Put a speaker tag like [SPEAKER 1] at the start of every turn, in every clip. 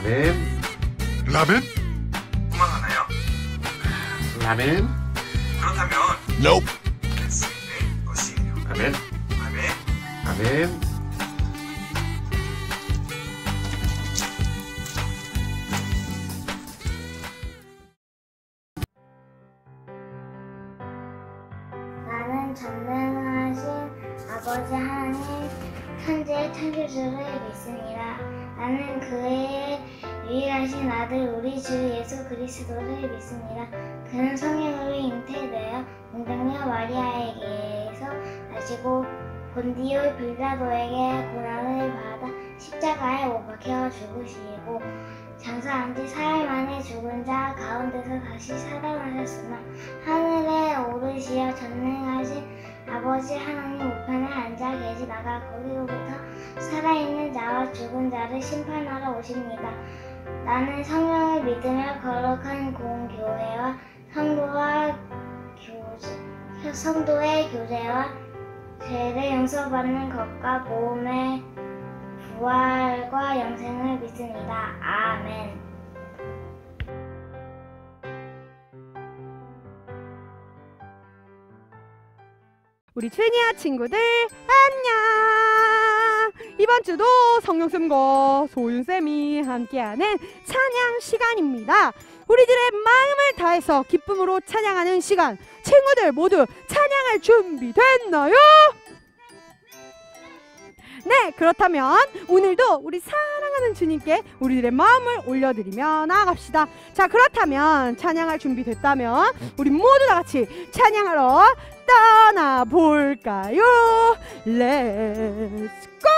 [SPEAKER 1] 라멘.
[SPEAKER 2] 라멘?
[SPEAKER 3] 도망하나요?
[SPEAKER 1] 라멘.
[SPEAKER 3] 그렇다면
[SPEAKER 2] Nope.
[SPEAKER 3] 말씀을 것이에요.
[SPEAKER 1] 라멘.
[SPEAKER 3] 아멘.
[SPEAKER 1] 라멘.
[SPEAKER 4] 나는 전능하신 아버지 하나님 천지의 창조주를 믿습니다. 나는 그의 유일하신 아들 우리 주 예수 그리스도를 믿습니다. 그는 성령으로 잉태되어 동정녀 마리아에게서 나시고 본디오 빌라도에게 고난을 받아 십자가에 못 박혀 죽으시고 장사한 지 4일 만에 죽은 자 가운데서 다시 살아나셨으나 하늘에 오르시어 전능하신 아버지 하나님 우편에 앉아 계시다가 거기로부터 살아있는 자와 죽은 자를 심판하러 오십니다. 나는 성령을 믿으며 거룩한 공교회와 성도의 교제와 죄를 용서받는 것과 몸의 부활과 영생을 믿습니다. 아멘.
[SPEAKER 5] 우리 트리니아 친구들 안녕! 이번 주도 성령쌤과 소윤쌤이 함께하는 찬양 시간입니다. 우리들의 마음을 다해서 기쁨으로 찬양하는 시간, 친구들 모두 찬양할 준비 됐나요? 네, 그렇다면 오늘도 우리 사랑하는 주님께 우리들의 마음을 올려드리며 나아갑시다. 자, 그렇다면 찬양할 준비 됐다면 우리 모두 다 같이 찬양하러 떠나볼까요? Let's go!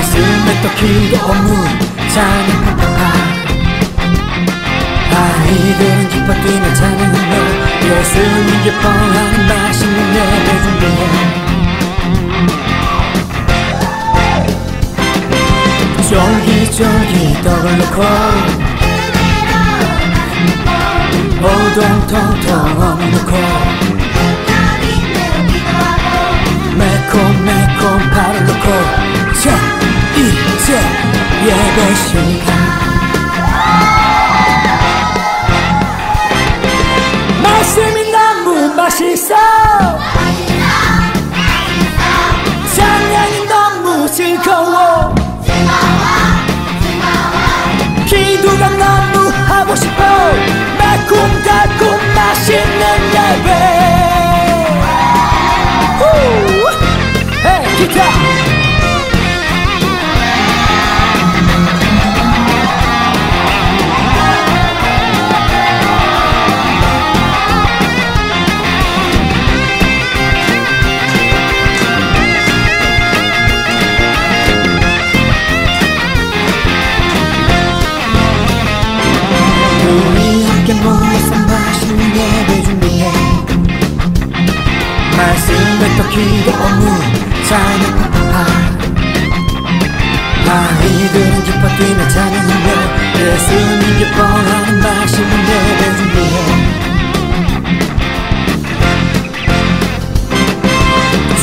[SPEAKER 2] 말씀에 또 기도 업무 찬양 팍팍팍 아이들은 기뻐 뛰며 찬양하며 예수님 기뻐하는 맛있는 예배 준비해 쫄깃쫄깃 떡을 넣고 오동통통 어묵 넣고 매콤매콤 파를 넣고 자 이제 예배 시간 말씀이 너무 맛있어 찬양이 너무 즐거워 기도가 너무 하고 싶어 매콤달콤 맛있는 예배 헤이 기타 모여서 맛있는 예배 준비해 말씀에 또 기도 업무 찬양 팍팍팍 아이들은 기뻐 뛰며 찬양하며 예수님 기뻐하는 맛있는 예배 준비해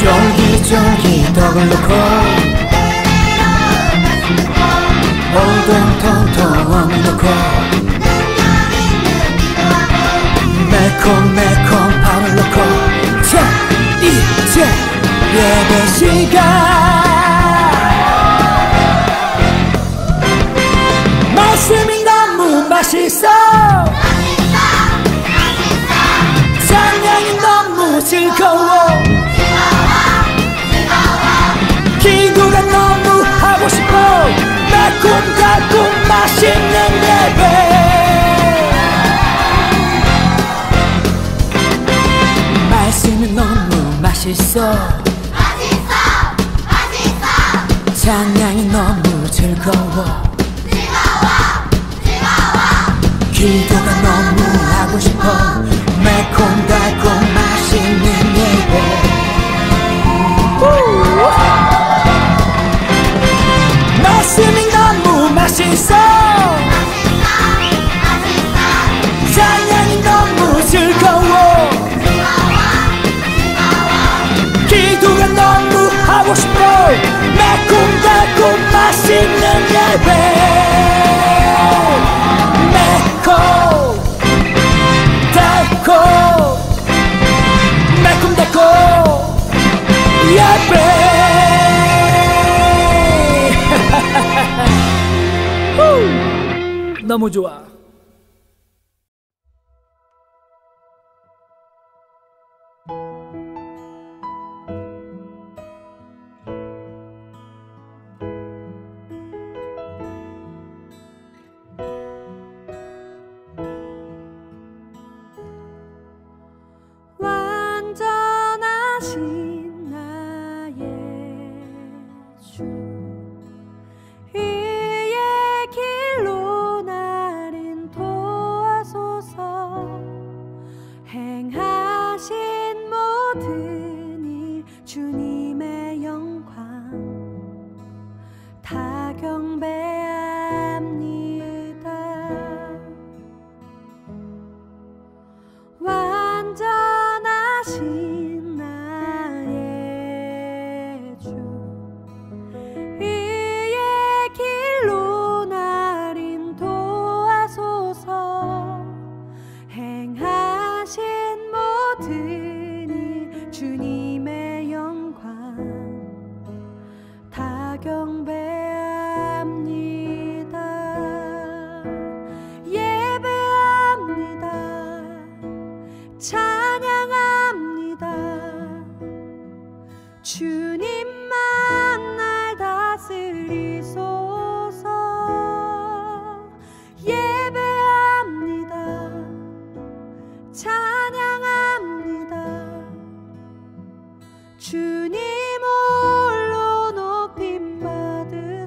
[SPEAKER 2] 쫄깃쫄깃 떡을 넣고 오동통통 어묵 넣고 매콤매콤 파를 넣고 자 이제 예배 시간 말씀이 너무 맛있어 찬양이 너무 즐거워 기도가 너무 하고 싶어 매콤달콤 맛있는 예배 말씀이 너무 맛있어 찬양이 너무 즐거워 기도가 너무 하고 싶어 매콤달콤 맛있는 예배 말씀이 너무 맛있어 찬양이 너무 즐거워 기도가 너무 하고 싶어 매콤달콤 맛있는 예배 매콤달콤 예배 너무 좋아
[SPEAKER 5] 완전하신 나의 주 이의 길로 날 인도하소서 행하신 모든 일 주님의 영광 다 경배합니다 완전하신 나의 주 이의 길로 날 인도하소서 행하신 모든 일 주님의 영광 다 경배합니다 예배합니다 찬양합니다 주님만 날 다스리소서 예배합니다 찬양합니다 주님 홀로 높임 받으소서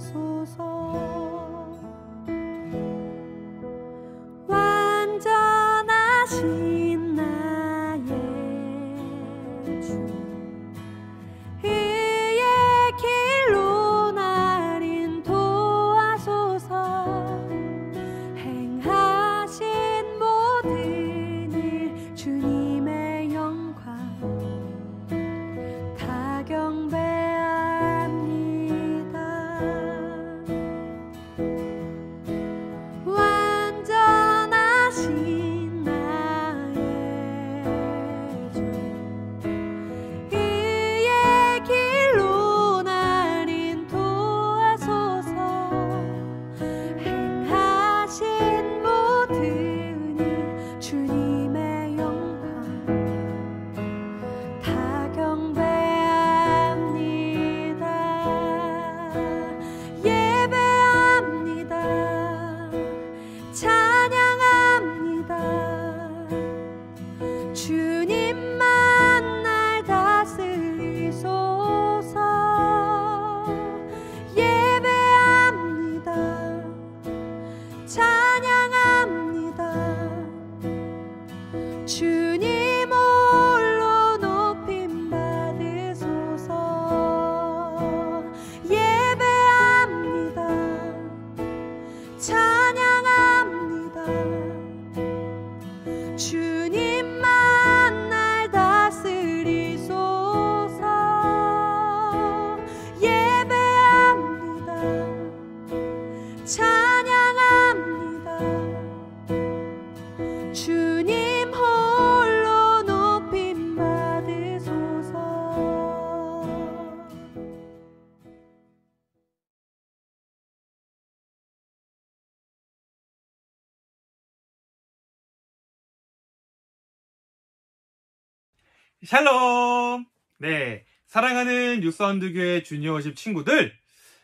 [SPEAKER 6] 샬롬! 네, 사랑하는 뉴사운드교회 주니어십 친구들,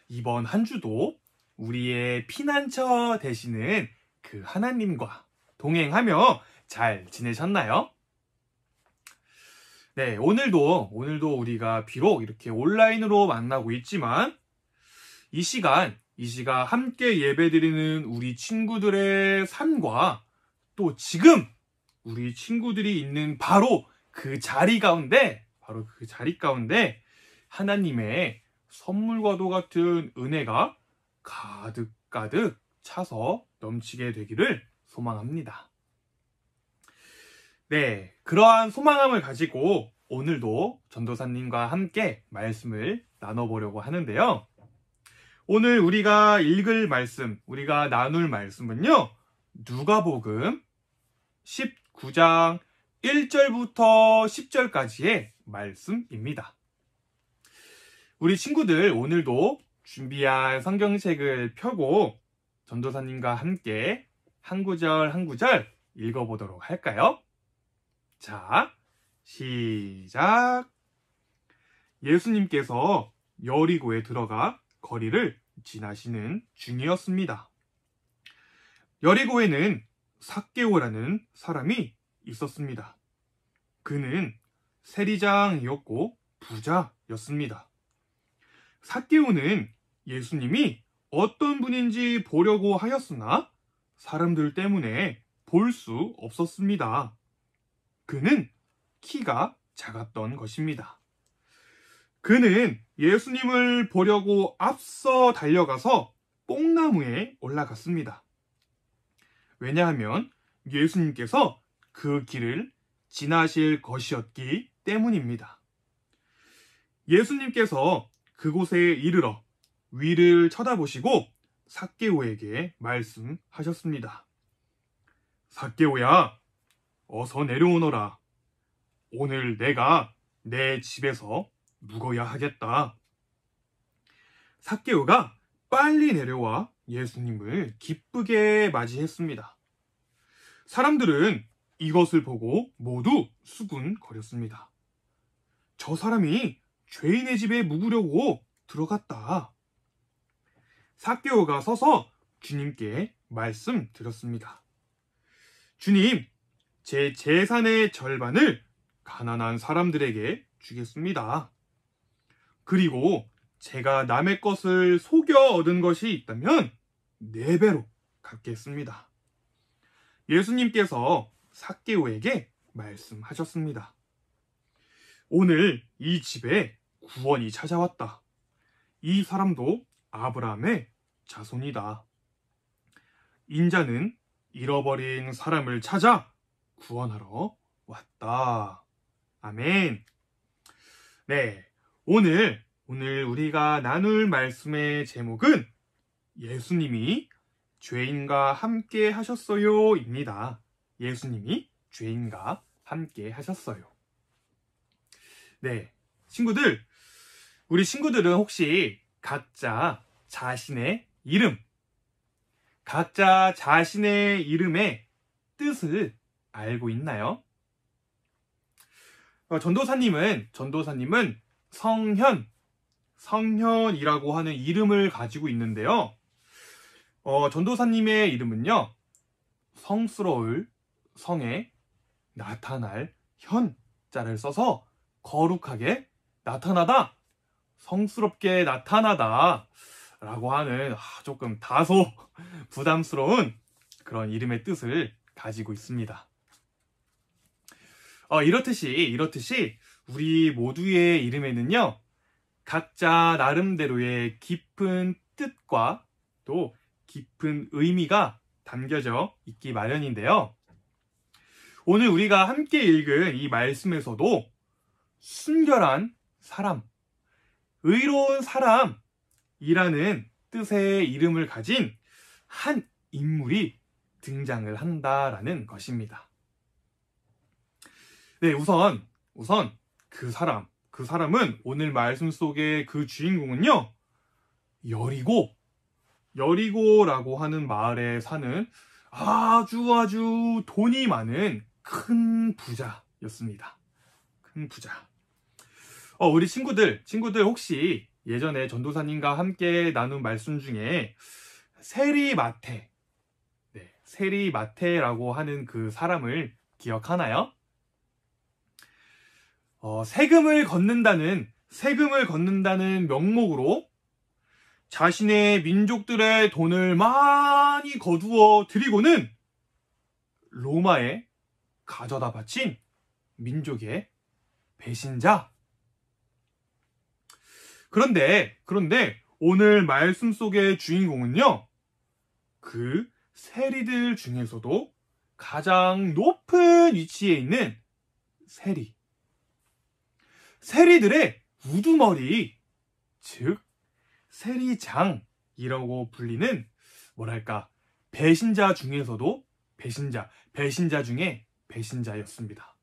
[SPEAKER 6] 이번 한 주도 우리의 피난처 되시는 그 하나님과 동행하며 잘 지내셨나요? 네, 오늘도 우리가 비록 이렇게 온라인으로 만나고 있지만 이 시간 함께 예배드리는 우리 친구들의 삶과 또 지금 우리 친구들이 있는 바로 그 자리 가운데 하나님의 선물과도 같은 은혜가 가득가득 차서 넘치게 되기를 소망합니다. 네, 그러한 소망함을 가지고 오늘도 전도사님과 함께 말씀을 나눠보려고 하는데요. 오늘 우리가 읽을 말씀, 우리가 나눌 말씀은요, 누가복음 19장 1절부터 10절까지의 말씀입니다. 우리 친구들 오늘도 준비한 성경책을 펴고 전도사님과 함께 한 구절 한 구절 읽어보도록 할까요? 자, 시작! 예수님께서 여리고에 들어가 거리를 지나시는 중이었습니다. 여리고에는 삭개오라는 사람이 있었습니다. 그는 세리장이었고 부자였습니다. 삭개오는 예수님이 어떤 분인지 보려고 하였으나 사람들 때문에 볼 수 없었습니다. 그는 키가 작았던 것입니다. 그는 예수님을 보려고 앞서 달려가서 뽕나무에 올라갔습니다. 왜냐하면 예수님께서 그 길을 지나실 것이었기 때문입니다. 예수님께서 그곳에 이르러 위를 쳐다보시고 삭개오에게 말씀하셨습니다. 삭개오야, 어서 내려오너라. 오늘 내가 내 집에서 묵어야 하겠다. 삭개오가 빨리 내려와 예수님을 기쁘게 맞이했습니다. 사람들은 이것을 보고 모두 수군거렸습니다. 저 사람이 죄인의 집에 묵으려고 들어갔다. 삭개오가 서서 주님께 말씀드렸습니다. 주님, 제 재산의 절반을 가난한 사람들에게 주겠습니다. 그리고 제가 남의 것을 속여 얻은 것이 있다면 4배로 갚겠습니다. 예수님께서 삭개오에게 말씀하셨습니다. 오늘 이 집에 구원이 찾아왔다. 이 사람도 아브라함의 자손이다. 인자는 잃어버린 사람을 찾아 구원하러 왔다. 아멘. 네, 오늘 우리가 나눌 말씀의 제목은 예수님이 죄인과 함께 하셨어요 입니다. 예수님이 죄인과 함께 하셨어요. 네, 친구들, 우리 친구들은 혹시 각자 자신의 이름의 뜻을 알고 있나요? 전도사님은 성현이라고 하는 이름을 가지고 있는데요. 전도사님의 이름은요, 성스러울 성에 나타날 현자를 써서 거룩하게 나타나다, 성스럽게 나타나다 라고 하는 조금 다소 부담스러운 그런 이름의 뜻을 가지고 있습니다. 이렇듯이 우리 모두의 이름에는요, 각자 나름대로의 깊은 뜻과 또 깊은 의미가 담겨져 있기 마련인데요. 오늘 우리가 함께 읽은 이 말씀에서도 순결한 사람, 의로운 사람이라는 뜻의 이름을 가진 한 인물이 등장을 한다라는 것입니다. 네, 우선 그 사람은 오늘 말씀 속의 그 주인공은요, 여리고라고 하는 마을에 사는 아주 돈이 많은 큰 부자였습니다. 큰 부자. 우리 친구들 혹시 예전에 전도사님과 함께 나눈 말씀 중에 세리마태, 세리마태라고 하는 그 사람을 기억하나요? 세금을 걷는다는 명목으로 자신의 민족들의 돈을 많이 거두어 들이고는 로마에 가져다 바친 민족의 배신자. 그런데 오늘 말씀 속의 주인공은요, 그 세리들 중에서도 가장 높은 위치에 있는 세리들의 우두머리, 즉 세리장이라고 불리는 배신자 중에서도 배신자 중에 배신자였습니다.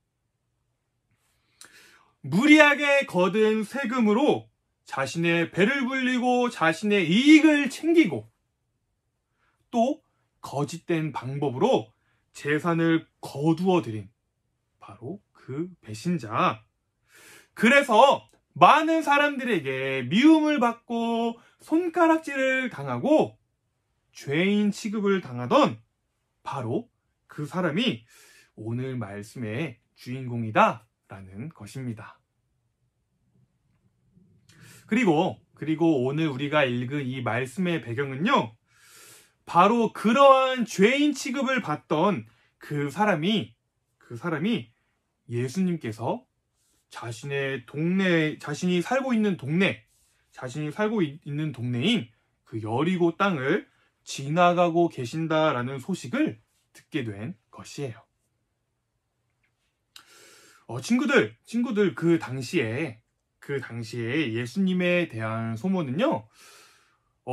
[SPEAKER 6] 무리하게 거둔 세금으로 자신의 배를 불리고 자신의 이익을 챙기고 또 거짓된 방법으로 재산을 거두어 들인 바로 그 배신자. 그래서 많은 사람들에게 미움을 받고 손가락질을 당하고 죄인 취급을 당하던 바로 그 사람이 오늘 말씀의 주인공이다라는 것입니다. 그리고 오늘 우리가 읽은 이 말씀의 배경은요, 바로 그러한 죄인 취급을 받던 그 사람이 예수님께서 자신이 살고 있는 동네인 그 여리고 땅을 지나가고 계신다라는 소식을 듣게 된 것이에요. 친구들 그 당시에 예수님에 대한 소문은요,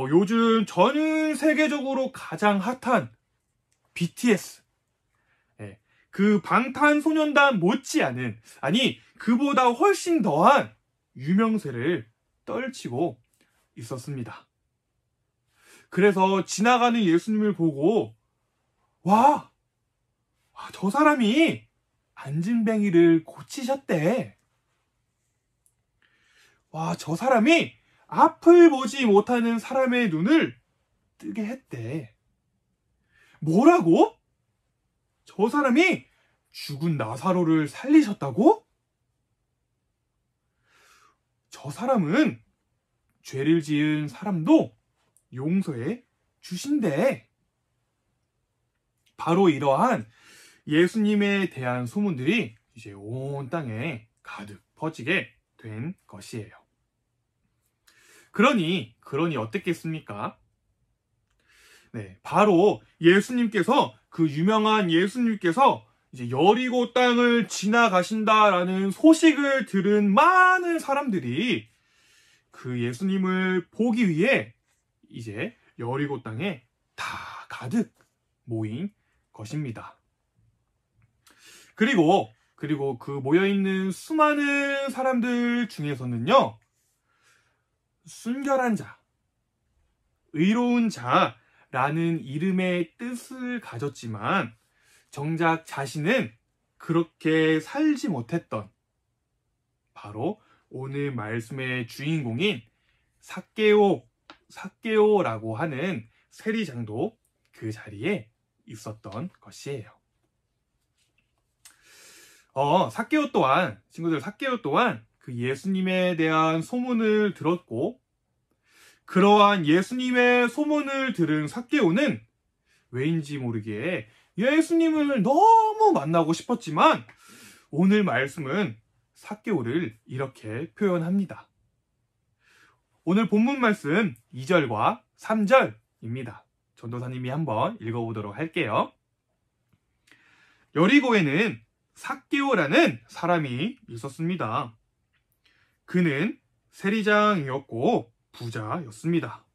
[SPEAKER 6] 요즘 전 세계적으로 가장 핫한 BTS, 그 방탄소년단 못지않은, 아니 그보다 훨씬 더한 유명세를 떨치고 있었습니다. 그래서 지나가는 예수님을 보고 와, 저 사람이 안진뱅이를 고치셨대. 와, 저 사람이 앞을 보지 못하는 사람의 눈을 뜨게 했대. 뭐라고? 저 사람이 죽은 나사로를 살리셨다고? 저 사람은 죄를 지은 사람도 용서해 주신대. 바로 이러한 예수님에 대한 소문들이 이제 온 땅에 가득 퍼지게 된 것이에요. 그러니 어땠겠습니까? 바로 그 유명한 예수님께서 이제 여리고 땅을 지나가신다라는 소식을 들은 많은 사람들이 그 예수님을 보기 위해 이제 여리고 땅에 다 가득 모인 것입니다. 그리고 그 모여있는 수많은 사람들 중에서는요, 순결한 자, 의로운 자라는 이름의 뜻을 가졌지만 정작 자신은 그렇게 살지 못했던 바로 오늘 말씀의 주인공인 삭개오라고 하는 세리장도 그 자리에 있었던 것이에요. 삭개오 또한 그 예수님에 대한 소문을 들었고, 그러한 예수님의 소문을 들은 삭개오는 왜인지 모르게 예수님을 너무 만나고 싶었지만 오늘 말씀은 삭개오를 이렇게 표현합니다. 오늘 본문 말씀 2절과 3절입니다. 전도사님이 한번 읽어보도록 할게요. 여리고에는 삭개오라는 사람이 있었습니다. 그는 세리장이었고 부자였습니다.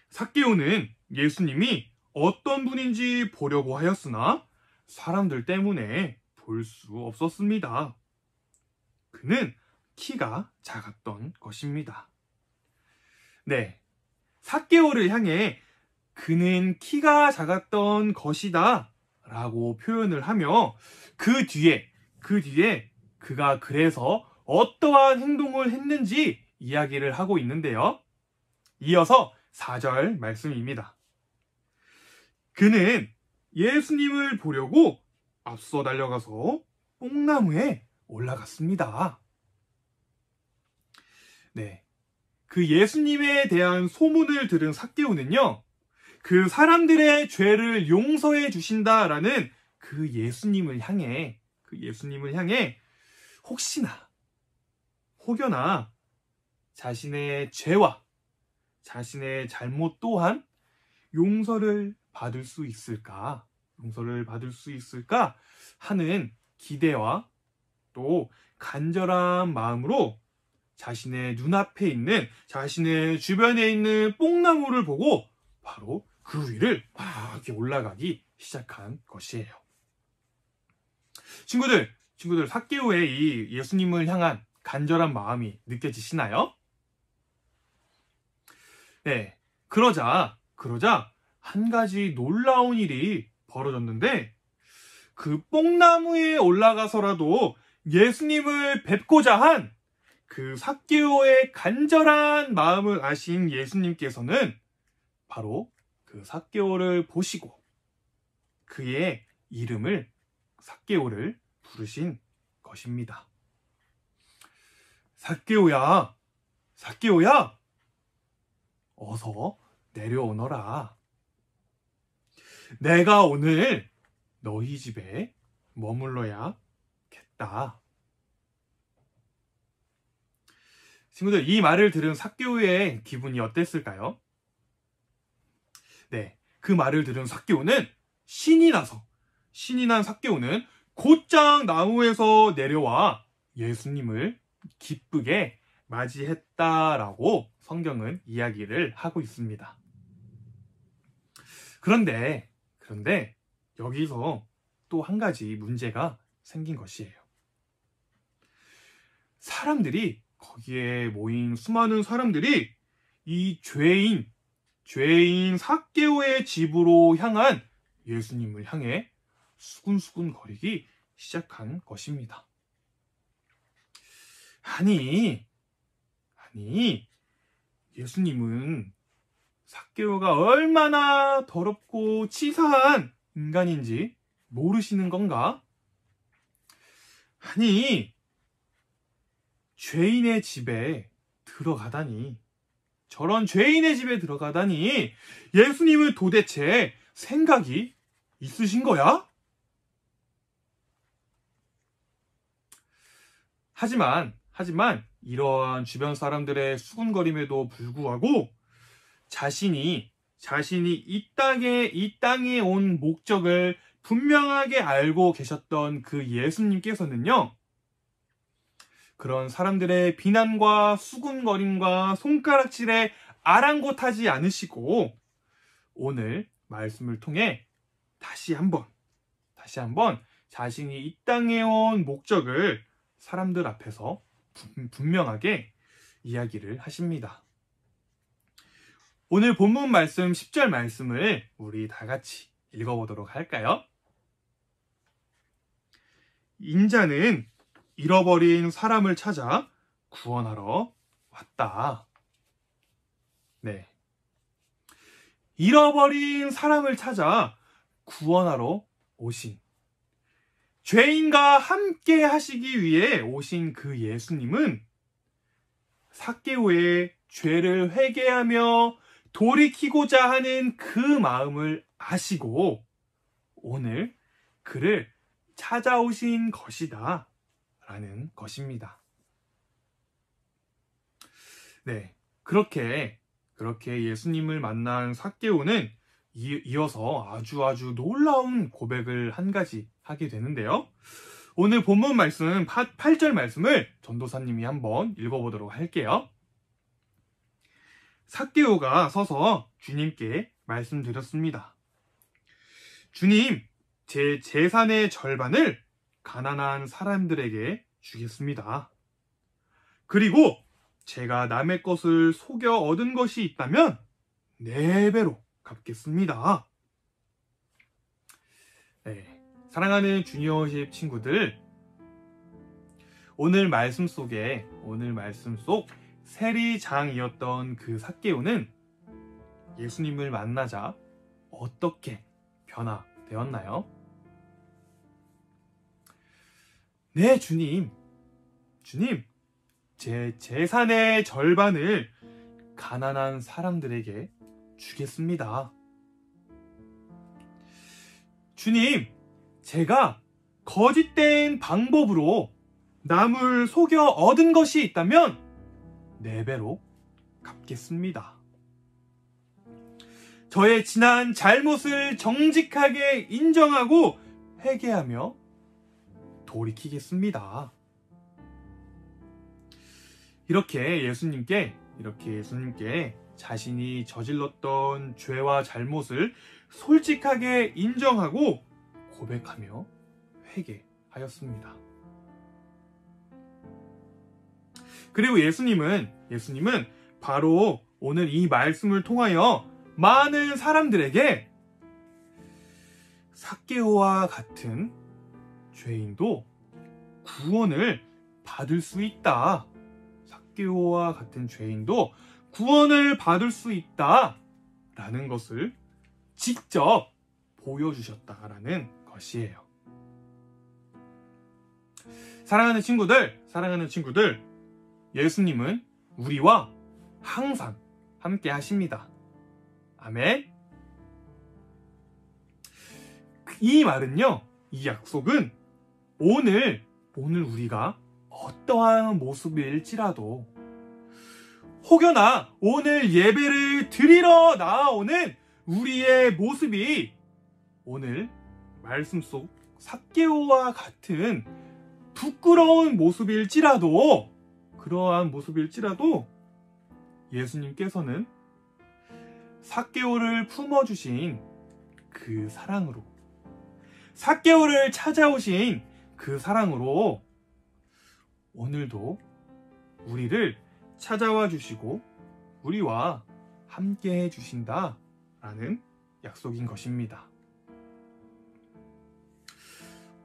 [SPEAKER 6] 삭개오는 예수님이 어떤 분인지 보려고 하였으나 사람들 때문에 볼 수 없었습니다. 그는 키가 작았던 것입니다. 삭개오를 향해 그는 키가 작았던 것이다 라고 표현을 하며 그 뒤에 그가 그래서 어떠한 행동을 했는지 이야기를 하고 있는데요. 이어서 4절 말씀입니다. 그는 예수님을 보려고 앞서 달려가서 뽕나무에 올라갔습니다. 네, 그 예수님에 대한 소문을 들은 삭개오는요, 그 사람들의 죄를 용서해 주신다라는 그 예수님을 향해 혹여나 자신의 죄와 자신의 잘못 또한 용서를 받을 수 있을까 하는 기대와 또 간절한 마음으로 자신의 눈앞에 있는, 자신의 주변에 있는 뽕나무를 보고 바로 그 위를 막 이렇게 올라가기 시작한 것이에요. 친구들, 삭개오의 이 예수님을 향한 간절한 마음이 느껴지시나요? 네, 그러자 한 가지 놀라운 일이 벌어졌는데, 그 뽕나무에 올라가서라도 예수님을 뵙고자 한 그 삭개오의 간절한 마음을 아신 예수님께서는 바로 그 삭개오를 보시고 그의 이름을 삭개오를 부르신 것입니다. 삭개오야, 어서 내려오너라. 내가 오늘 너희 집에 머물러야겠다. 친구들, 이 말을 들은 삭개오의 기분이 어땠을까요? 네, 그 말을 들은 삭개오는 신이 난 삭개오는 곧장 나무에서 내려와 예수님을 기쁘게 맞이했다라고 성경은 이야기를 하고 있습니다. 그런데 여기서 또 한 가지 문제가 생긴 것이에요. 거기에 모인 수많은 사람들이 이 죄인 삭개오의 집으로 향한 예수님을 향해 수군수군 거리기 시작한 것입니다. 아니, 예수님은 삭개오가 얼마나 더럽고 치사한 인간인지 모르시는 건가? 아니, 죄인의 집에 들어가다니, 저런 죄인의 집에 들어가다니, 예수님은 도대체 생각이 있으신 거야? 하지만 이러한 주변 사람들의 수군거림에도 불구하고 자신이 이 땅에 온 목적을 분명하게 알고 계셨던 그 예수님께서는요, 그런 사람들의 비난과 수군거림과 손가락질에 아랑곳하지 않으시고 오늘 말씀을 통해 다시 한번 자신이 이 땅에 온 목적을 사람들 앞에서 분명하게 이야기를 하십니다. 오늘 본문 말씀 10절 말씀을 우리 다 같이 읽어보도록 할까요? 인자는 잃어버린 사람을 찾아 구원하러 왔다. 네, 잃어버린 사람을 찾아 구원하러 오신, 죄인과 함께 하시기 위해 오신 그 예수님은 삭개오의 죄를 회개하며 돌이키고자 하는 그 마음을 아시고 오늘 그를 찾아오신 것이다 라는 것입니다. 네, 그렇게 예수님을 만난 삭개오는 이어서 아주 놀라운 고백을 한 가지 하게 되는데요. 오늘 본문 말씀 8절 말씀을 전도사님이 한번 읽어보도록 할게요. 삭개오가 서서 주님께 말씀드렸습니다. 주님, 제 재산의 절반을 가난한 사람들에게 주겠습니다. 그리고 제가 남의 것을 속여 얻은 것이 있다면 4배로 갚겠습니다. 네, 사랑하는 주니어십 친구들, 오늘 말씀 속 세리장이었던 그 삭개오는 예수님을 만나자 어떻게 변화되었나요? 네, 주님, 제 재산의 절반을 가난한 사람들에게 주겠습니다. 주님, 제가 거짓된 방법으로 남을 속여 얻은 것이 있다면 4배로 갚겠습니다. 저의 지난 잘못을 정직하게 인정하고 회개하며 돌이키겠습니다. 이렇게 예수님께 자신이 저질렀던 죄와 잘못을 솔직하게 인정하고 고백하며 회개하였습니다. 그리고 예수님은 바로 오늘 이 말씀을 통하여 많은 사람들에게 삭개오와 같은 죄인도 구원을 받을 수 있다. 삭개오와 같은 죄인도 구원을 받을 수 있다라는 것을 직접 보여주셨다라는 것이에요. 사랑하는 친구들, 예수님은 우리와 항상 함께 하십니다. 아멘. 이 말은요, 이 약속은 오늘 우리가 어떠한 모습일지라도 혹여나 오늘 예배를 드리러 나오는 우리의 모습이 오늘 말씀 속 삭개오와 같은 부끄러운 모습일지라도 그러한 모습일지라도 예수님께서는 삭개오를 품어주신 그 사랑으로 삭개오를 찾아오신 그 사랑으로 오늘도 우리를 찾아와 주시고 우리와 함께 해주신다라는 약속인 것입니다.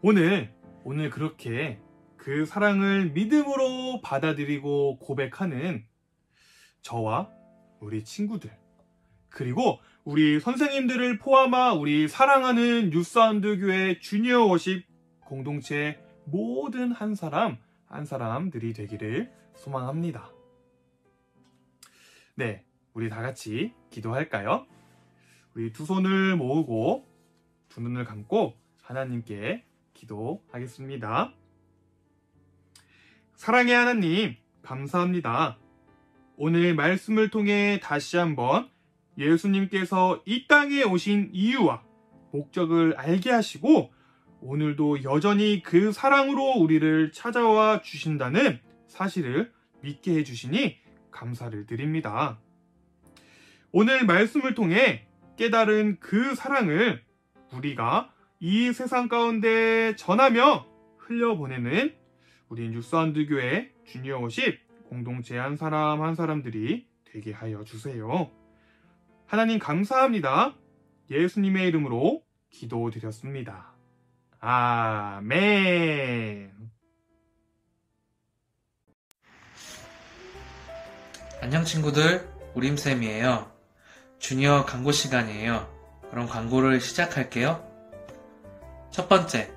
[SPEAKER 6] 오늘 그렇게 그 사랑을 믿음으로 받아들이고 고백하는 저와 우리 친구들, 그리고 우리 선생님들을 포함한 우리 사랑하는 뉴사운드 교회 주니어 워십 공동체 모든 한 사람들이 되기를 소망합니다. 네, 우리 다 같이 기도할까요? 우리 두 손을 모으고 두 눈을 감고 하나님께 기도하겠습니다. 사랑의 하나님, 감사합니다. 오늘 말씀을 통해 다시 한번 예수님께서 이 땅에 오신 이유와 목적을 알게 하시고 오늘도 여전히 그 사랑으로 우리를 찾아와 주신다는 사실을 믿게 해주시니 감사를 드립니다. 오늘 말씀을 통해 깨달은 그 사랑을 우리가 이 세상 가운데 전하며 흘려보내는 우리 뉴사운드 교회 주니어 워십 공동체 한 사람들이 되게 하여 주세요. 하나님 감사합니다. 예수님의 이름으로 기도드렸습니다. 아멘.
[SPEAKER 7] 안녕 친구들, 우림쌤이에요. 주니어 광고 시간이에요. 그럼 광고를 시작할게요. 첫 번째,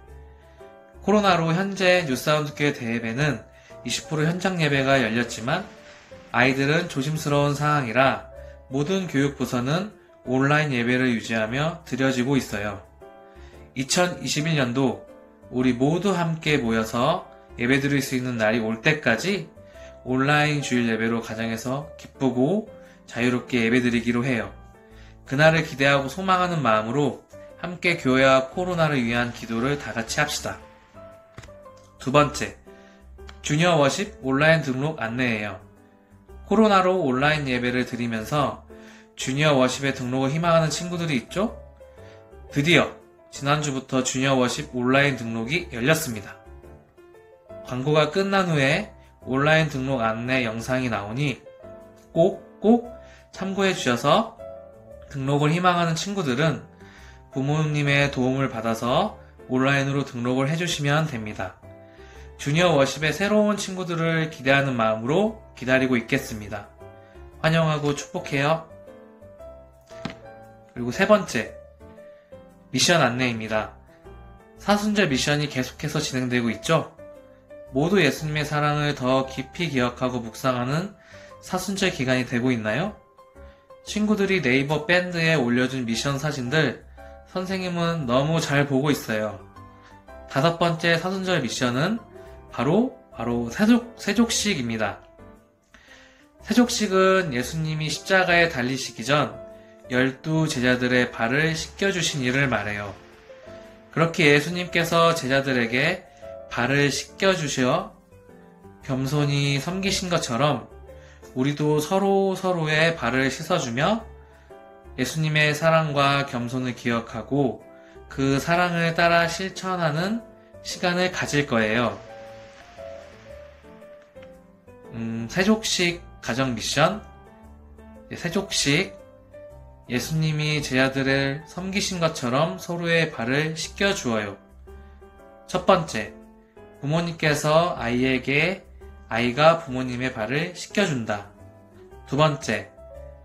[SPEAKER 7] 코로나로 현재 뉴사운드교회 대예배는 20% 현장 예배가 열렸지만 아이들은 조심스러운 상황이라 모든 교육부서는 온라인 예배를 유지하며 드려지고 있어요. 2021년도 우리 모두 함께 모여서 예배 드릴 수 있는 날이 올 때까지 온라인 주일 예배로 가정에서 기쁘고 자유롭게 예배 드리기로 해요. 그날을 기대하고 소망하는 마음으로 함께 교회와 코로나를 위한 기도를 다 같이 합시다. 두 번째, 주니어 워십 온라인 등록 안내예요. 코로나로 온라인 예배를 드리면서 주니어 워십에 등록을 희망하는 친구들이 있죠? 드디어 지난주부터 주니어 워십 온라인 등록이 열렸습니다. 광고가 끝난 후에 온라인 등록 안내 영상이 나오니 꼭 참고해 주셔서 등록을 희망하는 친구들은 부모님의 도움을 받아서 온라인으로 등록을 해주시면 됩니다. 주니어 워십의 새로운 친구들을 기대하는 마음으로 기다리고 있겠습니다. 환영하고 축복해요. 그리고 세 번째, 미션 안내입니다. 사순절 미션이 계속해서 진행되고 있죠? 모두 예수님의 사랑을 더 깊이 기억하고 묵상하는 사순절 기간이 되고 있나요? 친구들이 네이버 밴드에 올려준 미션 사진들 선생님은 너무 잘 보고 있어요. 5번째 사순절 미션은 바로 세족식입니다. 세족식은 예수님이 십자가에 달리시기 전 12 제자들의 발을 씻겨주신 일을 말해요. 그렇게 예수님께서 제자들에게 발을 씻겨주셔 겸손히 섬기신 것처럼 우리도 서로의 발을 씻어주며 예수님의 사랑과 겸손을 기억하고 그 사랑을 따라 실천하는 시간을 가질 거예요. 세족식 가정 미션. 세족식. 예수님이 제자들을 섬기신 것처럼 서로의 발을 씻겨주어요. 첫 번째, 부모님께서 아이에게 아이가 부모님의 발을 씻겨준다. 두 번째,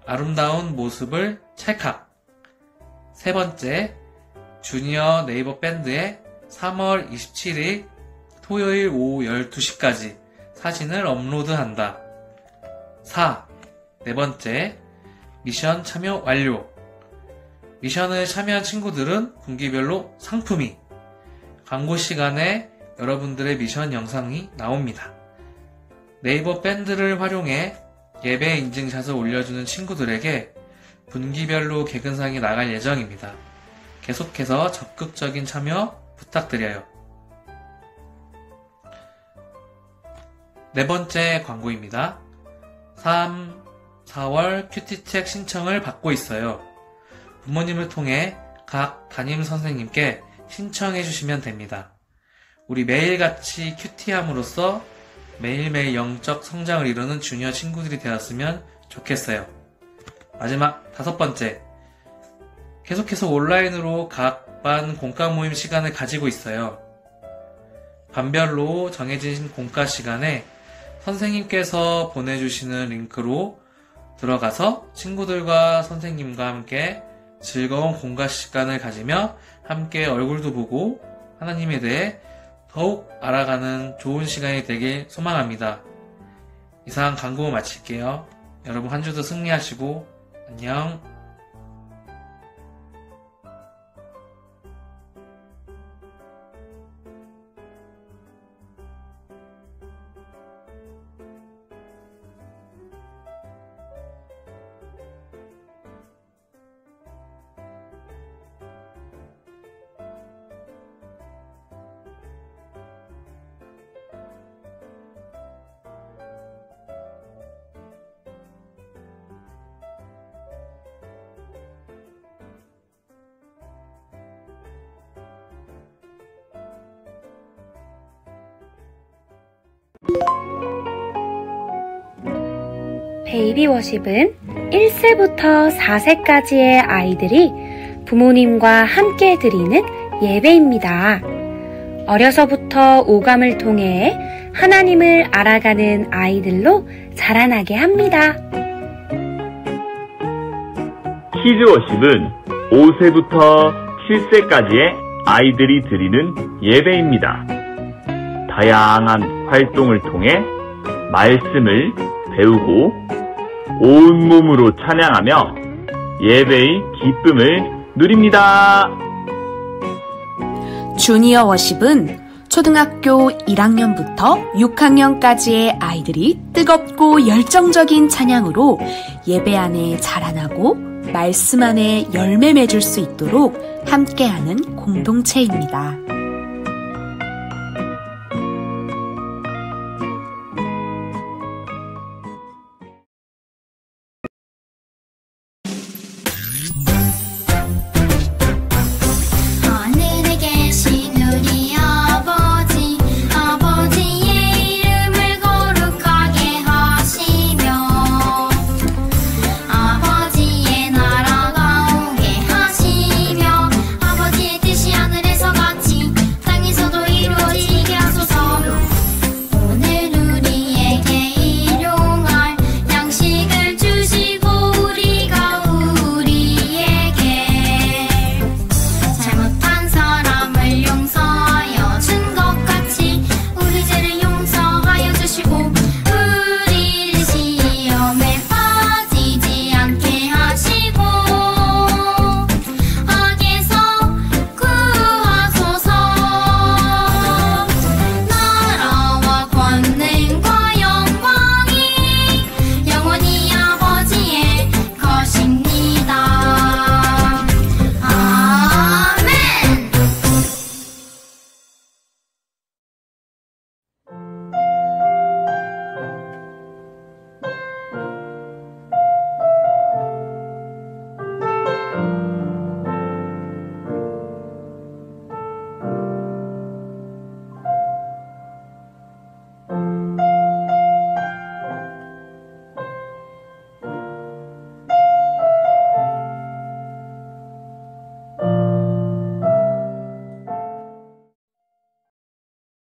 [SPEAKER 7] 아름다운 모습을 찰칵. 세 번째, 주니어 네이버 밴드에 3월 27일 토요일 오후 12시까지 사진을 업로드한다. 4. 네 번째, 미션 참여 완료. 미션을 참여한 친구들은 분기별로 상품이, 광고 시간에 여러분들의 미션 영상이 나옵니다. 네이버 밴드를 활용해 예배 인증샷을 올려주는 친구들에게 분기별로 개근상이 나갈 예정입니다. 계속해서 적극적인 참여 부탁드려요. 네 번째 광고입니다. 3, 4월 큐티책 신청을 받고 있어요. 부모님을 통해 각 담임 선생님께 신청해 주시면 됩니다. 우리 매일같이 큐티함으로써 매일매일 영적 성장을 이루는 주니어 친구들이 되었으면 좋겠어요. 마지막 5번째, 계속해서 온라인으로 각 반 공과 모임 시간을 가지고 있어요. 반별로 정해진 공과 시간에 선생님께서 보내주시는 링크로 들어가서 친구들과 선생님과 함께 즐거운 공과 시간을 가지며 함께 얼굴도 보고 하나님에 대해 더욱 알아가는 좋은 시간이 되길 소망합니다. 이상 광고 마칠게요. 여러분 한 주도 승리하시고 안녕.
[SPEAKER 8] 베이비 워십은 1세부터 4세까지의 아이들이 부모님과 함께 드리는 예배입니다. 어려서부터 오감을 통해 하나님을 알아가는 아이들로 자라나게 합니다.
[SPEAKER 9] 키즈워십은 5세부터 7세까지의 아이들이 드리는 예배입니다. 다양한 활동을 통해 말씀을 배우고 온몸으로 찬양하며 예배의 기쁨을 누립니다.
[SPEAKER 10] 주니어 워십은 초등학교 1학년부터 6학년까지의 아이들이 뜨겁고 열정적인 찬양으로 예배 안에 자라나고 말씀 안에 열매 맺을 수 있도록 함께하는 공동체입니다.